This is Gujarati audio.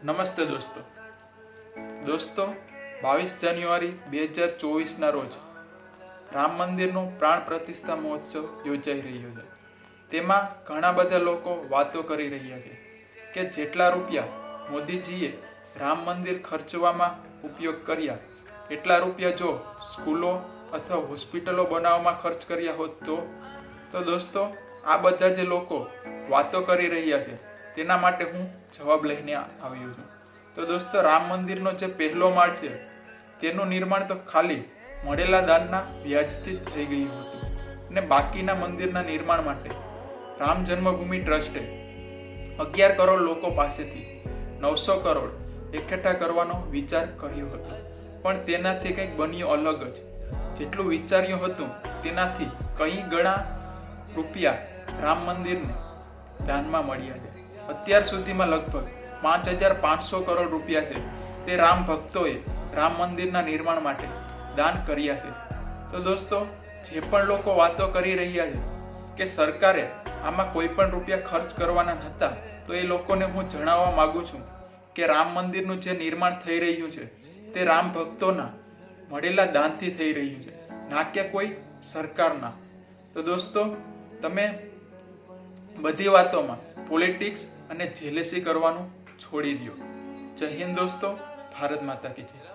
નમસ્તે દોસ્તો 22 જાન્યુઆરી 2024 રોજ રામ મંદિરનો પ્રાણ પ્રતિષ્ઠા મહોત્સવ યોજાઈ રહ્યો છે। તેમાં ઘણા બધા લોકો વાતો કરી રહ્યા છે કે જેટલા રૂપિયા મોદીજીએ રામ મંદિર ખર્ચવામાં ઉપયોગ કર્યા એટલા રૂપિયા જો સ્કૂલો અથવા હોસ્પિટલો બનાવવામાં ખર્ચ કર્યા હોત તો દોસ્તો આ બધા જે લોકો વાતો કરી રહ્યા છે તેના માટે હું જવાબ લઈને આવ્યો છું। તો દોસ્તો રામ મંદિરનો જે પહેલો માળ છે તેનું નિર્માણ તો ખાલી મળેલા દાનના વ્યાજથી થઈ ગયું હતું અને બાકીના મંદિરના નિર્માણ માટે રામ જન્મભૂમિ ટ્રસ્ટે 11 કરોડ લોકો પાસેથી 900 કરોડ એકઠા કરવાનો વિચાર કર્યો હતો, પણ તેનાથી કંઈક બન્યું અલગ જ। જેટલું વિચાર્યું હતું તેનાથી કઈ ગણા રૂપિયા રામ મંદિરને દાનમાં મળ્યા છે। અત્યાર સુધીમાં લગભગ 5500 કરોડ રૂપિયા છે તે રામ ભક્તોએ રામ મંદિરના નિર્માણ માટે દાન કર્યા છે। તો દોસ્તો જે પણ લોકો વાતો કરી રહ્યા છે કે સરકારે આમાં કોઈ પણ રૂપિયા ખર્ચ કરવાના નહોતા, તો એ લોકોને હું જણાવવા માંગુ છું કે રામ મંદિરનું જે નિર્માણ થઈ રહ્યું છે તે રામ ભક્તોના મળેલા દાનથી થઈ રહ્યું છે, ના કે કોઈ સરકારના। તો દોસ્તો તમે બધી વાતોમાં પોલિટિક્સ અને જેલેસી કરવાનું છોડી દો। જય હિન્દ દોસ્તો, ભારત માતા કી જય।